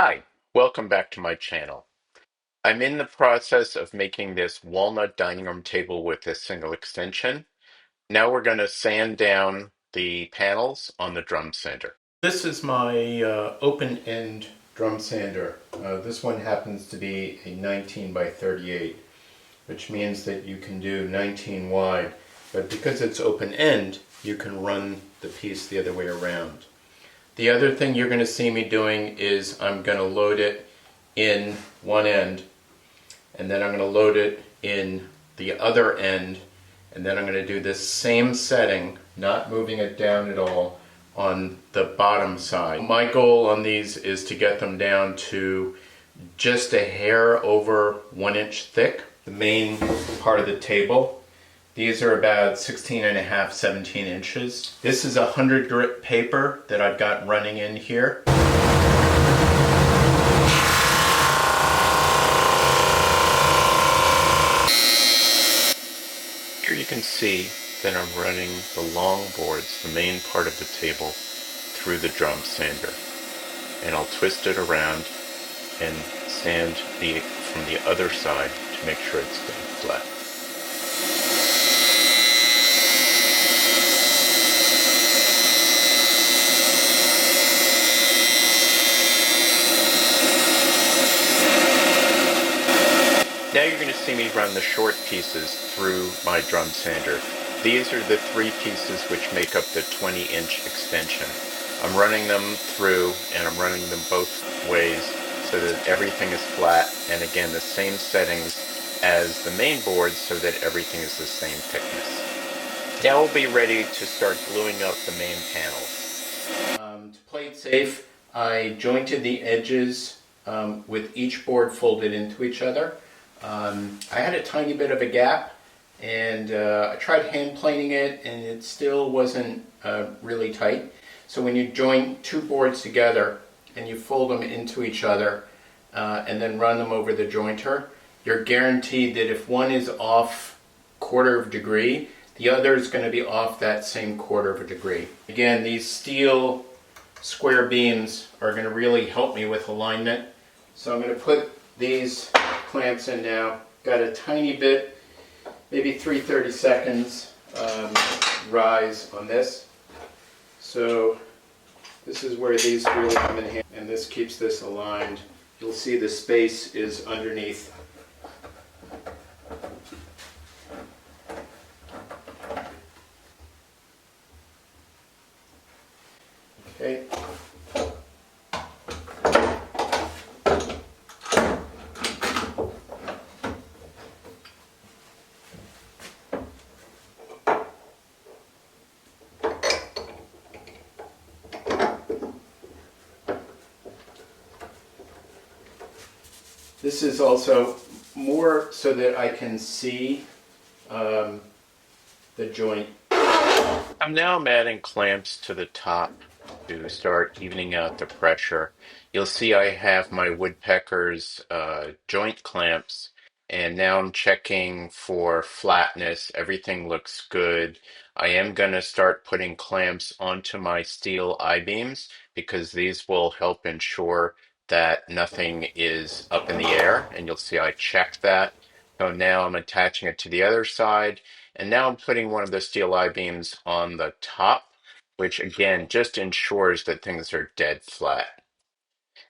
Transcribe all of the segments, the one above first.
Hi, welcome back to my channel. I'm in the process of making this walnut dining room table with a single extension. Now we're going to sand down the panels on the drum sander. This is my open-end drum sander. This one happens to be a 19 by 38, which means that you can do 19 wide, but because it's open-end, you can run the piece the other way around. The other thing you're going to see me doing is I'm going to load it in one end, and then I'm going to load it in the other end, and then I'm going to do this same setting, not moving it down at all, on the bottom side. My goal on these is to get them down to just a hair over 1 inch thick, the main part of the table. These are about 16 and a half, 17 inches. This is 100 grit paper that I've got running in here. Here you can see that I'm running the long boards, the main part of the table, through the drum sander. And I'll twist it around and sand from the other side to make sure it's staying flat. Now you're going to see me run the short pieces through my drum sander. These are the 3 pieces which make up the 20-inch extension. I'm running them through, and I'm running them both ways so that everything is flat, and again the same settings as the main board so that everything is the same thickness. Now we'll be ready to start gluing up the main panels. To play it safe, I jointed the edges with each board folded into each other. I had a tiny bit of a gap, and I tried hand planing it, and it still wasn't really tight. So when you join 2 boards together and you fold them into each other and then run them over the jointer, you're guaranteed that if one is off 1/4 of a degree, the other is going to be off that same 1/4 of a degree. Again, these steel square beams are going to really help me with alignment. So I'm going to put these clamps in now. Got a tiny bit, maybe 3/32 rise on this. So this is where these really come in handy, and this keeps this aligned. You'll see the space is underneath. Okay. This is also more so that I can see the joint. I'm adding clamps to the top to start evening out the pressure. You'll see I have my woodpecker's joint clamps, and now I'm checking for flatness. Everything looks good. I am going to start putting clamps onto my steel I-beams because these will help ensure that nothing is up in the air, and you'll see I checked that. So now I'm attaching it to the other side. And now I'm putting one of the steel I-beams on the top, which again just ensures that things are dead flat.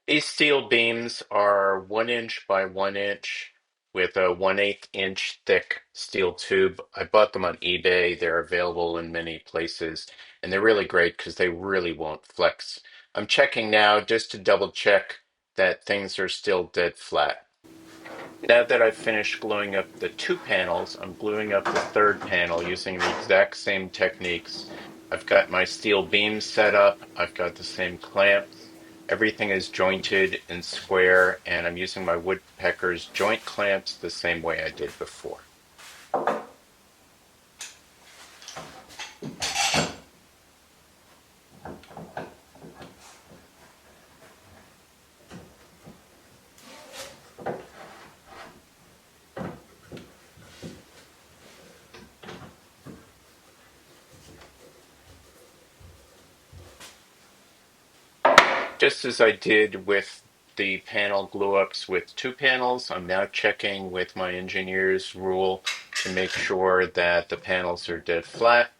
These steel beams are 1 inch by 1 inch with a 1/8 inch thick steel tube. I bought them on eBay. They're available in many places, and they're really great because they really won't flex. I'm checking now just to double check that things are still dead flat. Now that I've finished gluing up the 2 panels, I'm gluing up the 3rd panel using the exact same techniques. I've got my steel beams set up, I've got the same clamps, everything is jointed and square, and I'm using my woodpecker's joint clamps the same way I did before. Just as I did with the panel glue-ups with 2 panels. I'm now checking with my engineer's rule to make sure that the panels are dead flat.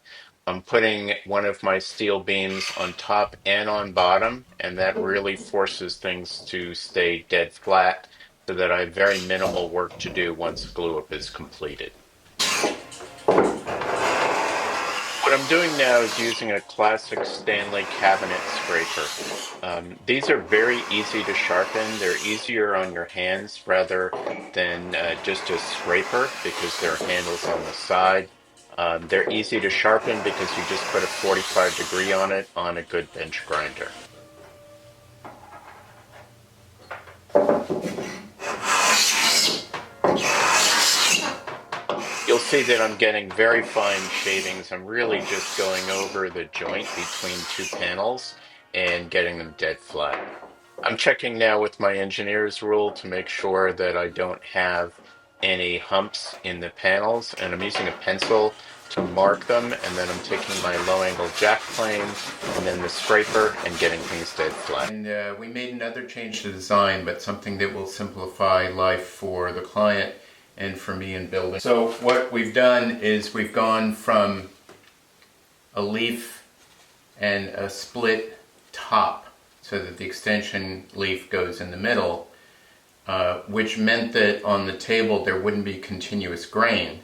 I'm putting one of my steel beams on top and on bottom, and that really forces things to stay dead flat so that I have very minimal work to do once the glue-up is completed. What I'm doing now is using a classic Stanley cabinet scraper. These are very easy to sharpen. They're easier on your hands rather than just a scraper because there are handles on the side. They're easy to sharpen because you just put a 45-degree on it on a good bench grinder. You'll see that I'm getting very fine shavings. I'm really just going over the joint between 2 panels and getting them dead flat. I'm checking now with my engineer's rule to make sure that I don't have any humps in the panels, and I'm using a pencil to mark them, and then I'm taking my low-angle jack plane and then the scraper and getting things dead flat. And we made another change to design, but something that will simplify life for the client and for me in building. So what we've done is we've gone from a leaf and a split top so that the extension leaf goes in the middle, which meant that on the table there wouldn't be continuous grain,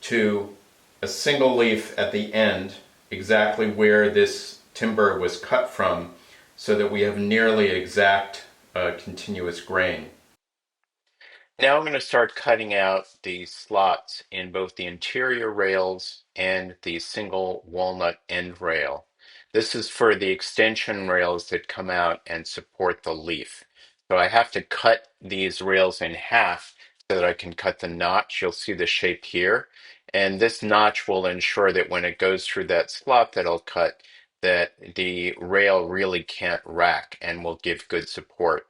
to a single leaf at the end, exactly where this timber was cut from, so that we have nearly exact continuous grain. Now I'm going to start cutting out the slots in both the interior rails and the single walnut end rail. This is for the extension rails that come out and support the leaf. So I have to cut these rails in half so that I can cut the notch. You'll see the shape here. And this notch will ensure that when it goes through that slot that I'll cut, that the rail really can't rack and will give good support.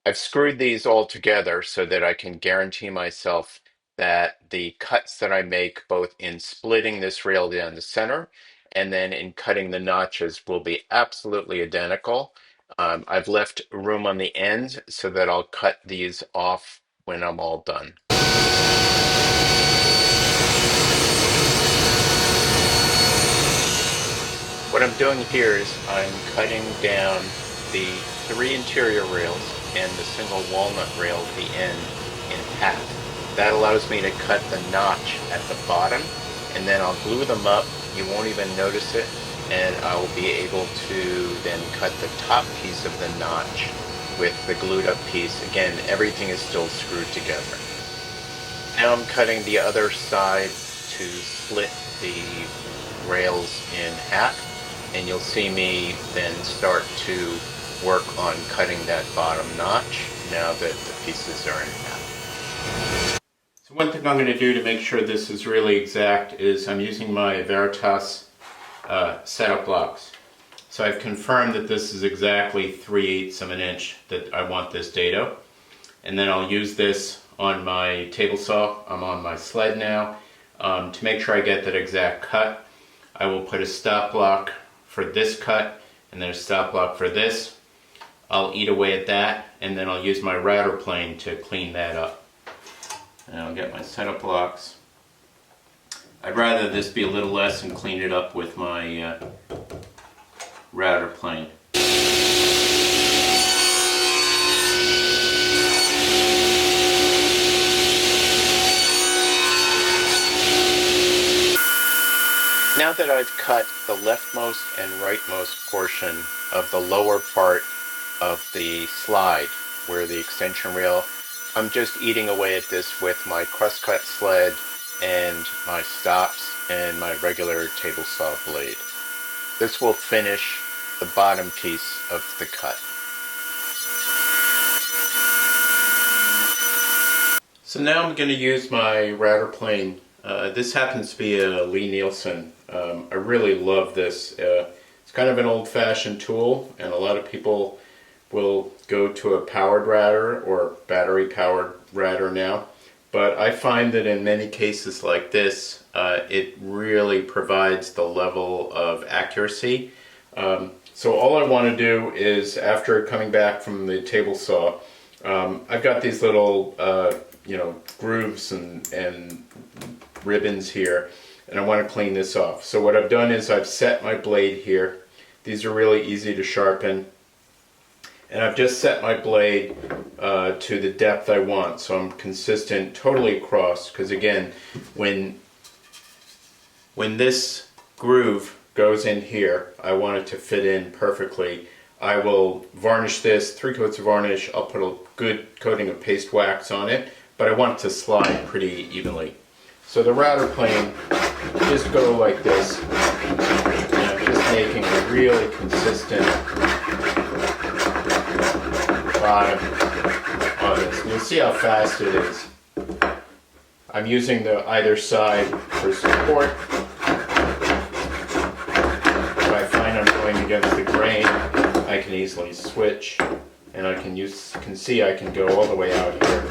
I've screwed these all together so that I can guarantee myself that the cuts that I make, both in splitting this rail down the center and then in cutting the notches, will be absolutely identical. I've left room on the end so that I'll cut these off when I'm all done. What I'm doing here is I'm cutting down the 3 interior rails and the single walnut rail at the end in half. That allows me to cut the notch at the bottom, and then I'll glue them up. You won't even notice it, and I will be able to then cut the top piece of the notch with the glued up piece. Again, everything is still screwed together. Now I'm cutting the other side to split the rails in half, and you'll see me then start to work on cutting that bottom notch now that the pieces are in half. So one thing I'm going to do to make sure this is really exact is I'm using my Veritas setup blocks. So I've confirmed that this is exactly 3/8 of an inch that I want this dado. And then I'll use this on my table saw. I'm on my sled now. To make sure I get that exact cut, I will put a stop block for this cut and then a stop block for this. I'll eat away at that, and then I'll use my router plane to clean that up. And I'll get my setup blocks. I'd rather this be a little less and clean it up with my router plane. Now that I've cut the leftmost and rightmost portion of the lower part of the slide where the extension rail, I'm just eating away at this with my crosscut sled and my stops and my regular table saw blade. This will finish the bottom piece of the cut. So now I'm going to use my router plane. This happens to be a Lee Nielsen. I really love this. It's kind of an old-fashioned tool, and a lot of people will go to a powered router or battery-powered router now. But I find that in many cases like this, it really provides the level of accuracy. So all I want to do is, after coming back from the table saw, I've got these little, grooves and ribbons here, and I want to clean this off. So what I've done is I've set my blade here. These are really easy to sharpen. And I've just set my blade to the depth I want, so I'm consistent totally across, because again, when this groove goes in here, I want it to fit in perfectly. I will varnish this, 3 coats of varnish. I'll put a good coating of paste wax on it, but I want it to slide pretty evenly. So the router plane, just go like this, and I'm just making a really consistent bottom on this. And you'll see how fast it is. I'm using the either side for support. If I find I'm going against the grain, I can easily switch, and I can see I can go all the way out here.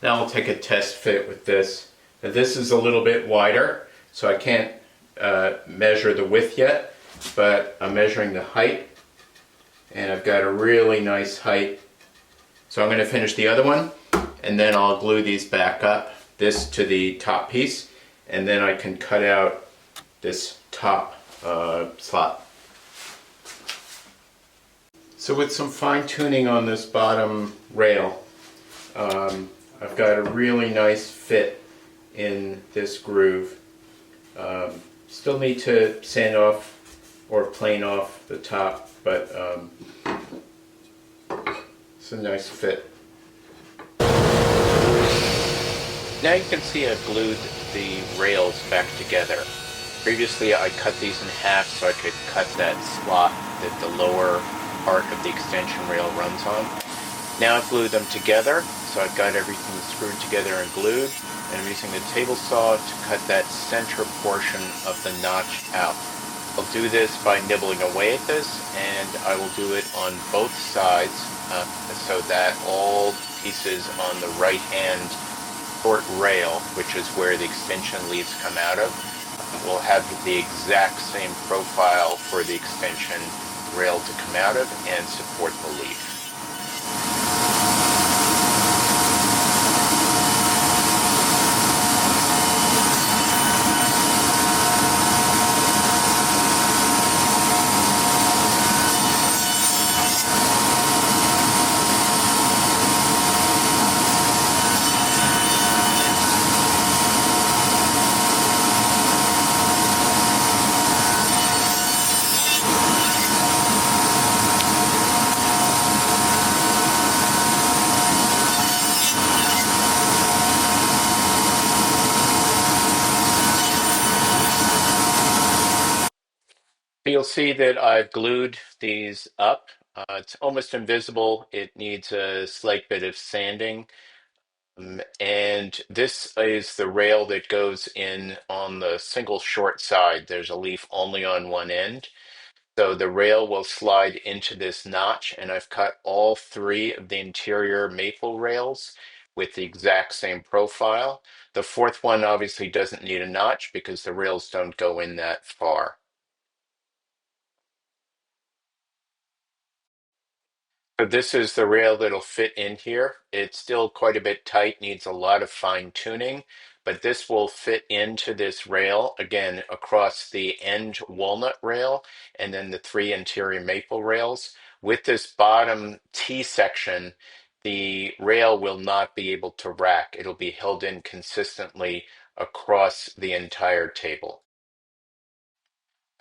Now I'll take a test fit with this. Now this is a little bit wider, so I can't measure the width yet, but I'm measuring the height, and I've got a really nice height. So I'm going to finish the other one, and then I'll glue these back up, this to the top piece, and then I can cut out this top slot. So with some fine tuning on this bottom rail, I've got a really nice fit in this groove. Still need to sand off or plane off the top, but it's a nice fit. Now you can see I've glued the rails back together. Previously I cut these in half so I could cut that slot that the lower part of the extension rail runs on. Now I've glued them together, so I've got everything screwed together and glued, and I'm using the table saw to cut that center portion of the notch out. I'll do this by nibbling away at this, and I will do it on both sides so that all pieces on the right hand short rail, which is where the extension leaves come out of, will have the exact same profile for the extension rail to come out of and support the leaf. You'll see that I've glued these up. It's almost invisible. It needs a slight bit of sanding. And this is the rail that goes in on the single short side. There's a leaf only on one end. So the rail will slide into this notch, and I've cut all 3 of the interior maple rails with the exact same profile. The 4th one obviously doesn't need a notch because the rails don't go in that far. So this is the rail that'll fit in here. It's still quite a bit tight, needs a lot of fine tuning, but this will fit into this rail, again, across the end walnut rail and then the 3 interior maple rails. With this bottom T section, the rail will not be able to rack. It'll be held in consistently across the entire table.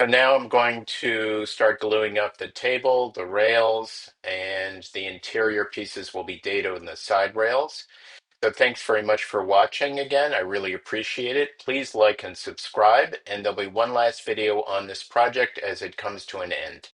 So now I'm going to start gluing up the table, the rails, and the interior pieces will be dado in the side rails. So thanks very much for watching again. I really appreciate it. Please like and subscribe, and there'll be one last video on this project as it comes to an end.